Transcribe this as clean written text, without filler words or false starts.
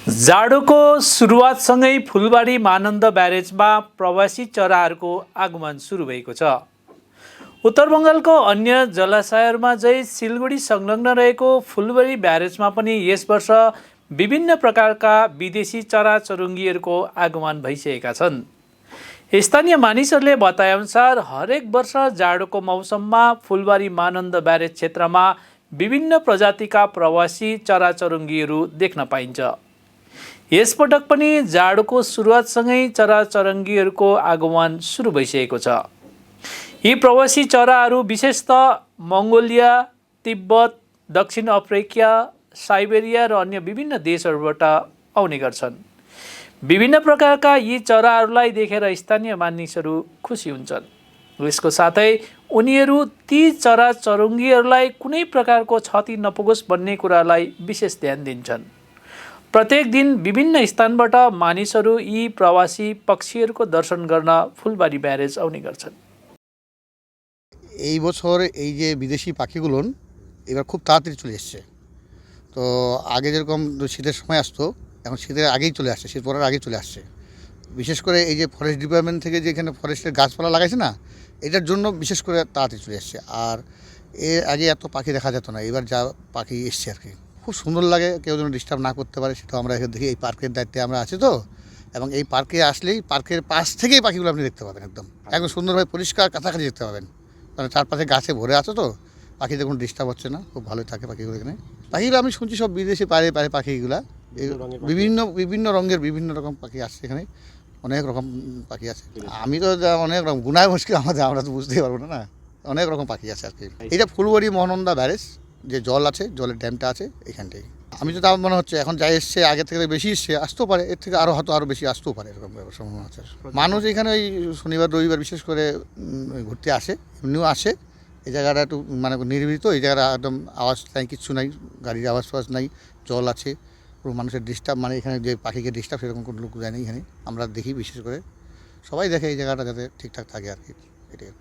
जाडोको सुरुवातसँगै फुलबारी महानन्द ब्यारेजमा प्रवासी चराहरूको आगमन सुरु भएको छ। उत्तर बङ्गालको अन्य जलाशयहरूमा झैँ सिलगढी संलग्न रहेको फुलबारी ब्यारेजमा पनि यस वर्ष विभिन्न प्रकारका विदेशी चराचुरुङ्गीहरूको आगमन भइसकेका छन्। स्थानीय मानिसहरूले बताएअनुसार हरेक वर्ष जाडोको मौसममा फुलबारी महानन्द ब्यारेज क्षेत्रमा विभिन्न प्रजातिका प्रवासी चराचुरुङ्गीहरू देख्न पाइन्छ। यसपटक पनि जाडोको सुरुवातसँगै चराचुरुङ्गीहरूको आगमन सुरु भइसकेको छ। यी प्रवासी चराहरू विशेषतः मङ्गोलिया, तिब्बत, दक्षिण अफ्रिका, साइबेरिया र अन्य विभिन्न देशहरूबाट आउने गर्छन्। विभिन्न प्रकारका यी चराहरूलाई देखेर स्थानीय मानिसहरू खुसी हुन्छन्। यसको साथै उनीहरू ती चराचुरुङ्गीहरूलाई कुनै प्रकारको क्षति नपुगोस् भन्ने कुरालाई विशेष ध्यान दिन्छन्। प्रत्येक दिन विभिन्न स्थानबाट मानिसहरू यी प्रवासी पक्षीहरूको दर्शन गर्न फुलबारी ब्यारेज आउने गर्छन्। এই বছর এই যে বিদেশি পাখিগুলো এবার খুব তাড়াতাড়ি চলে এসছে। তো আগে যেরকম শীতের সময় আসতো, এখন শীতের আগেই চলে আসছে, শীত পড়ার আগেই চলে আসছে। বিশেষ করে এই যে ফরেস্ট ডিপার্টমেন্ট থেকে যে এখানে ফরেস্টের গাছপালা লাগাইছে না, এটার জন্য বিশেষ করে তাড়াতাড়ি চলে এসছে। আর এর আগে এত পাখি দেখা যেত না, এবার যা পাখি এসছে আর কি খুব সুন্দর লাগে। কেউ যেন ডিস্টার্ব না করতে পারে সেটাও আমরা এখানে দেখি। এই পার্কের দায়িত্বে আমরা আছি তো, এবং এই পার্কে আসলেই পার্কের পাশ থেকেই পাখিগুলো আপনি দেখতে পাবেন। একদম একদম সুন্দরভাবে পরিষ্কার কাছাকাছি দেখতে পাবেন, কারণ চারপাশে গাছে ভরে আছে তো, পাখিদের কোনো ডিস্টার্ব হচ্ছে না, খুব ভালোই থাকে পাখিগুলো এখানে। পাখিগুলো আমি শুনছি সব বিদেশি পারে পাখিগুলা বিভিন্ন বিভিন্ন রঙের বিভিন্ন রকম পাখি আসছে এখানে, অনেক রকম পাখি আছে। আমি তো অনেক রকম গুনায় মুশকিল আমরা তো বুঝতেই পারবো না, অনেক রকম পাখি আছে আর কি। এটা ফুলবাড়ি মহানন্দা ব্যারেজ, যে জল আছে, জলের ড্যামটা আছে এখানটাই। আমি তো তাও মনে হচ্ছে এখন যা এসছে আগের থেকে বেশি এসছে, আসতেও পারে, এর থেকে আরও বেশি আসতেও পারে, এরকম সম্ভাবনা আছে। মানুষ এখানে ওই শনিবার রবিবার বিশেষ করে ঘুরতে আসে, এমনিও আসে। এই জায়গাটা একটু মানে নির্ভীত, এই জায়গাটা একদম আওয়াজ নাই, কিচ্ছু নাই, গাড়ির আওয়াজ ফাওয়াজ নাই, জল আছে, পুরো মানুষের ডিস্টার্ব মানে এখানে যে পাখিকে ডিস্টার্ব সেরকম কোনো লোক যায় না এখানে। আমরা দেখি বিশেষ করে, সবাই দেখে এই জায়গাটা যাতে ঠিকঠাক থাকে আর কি, এটাই।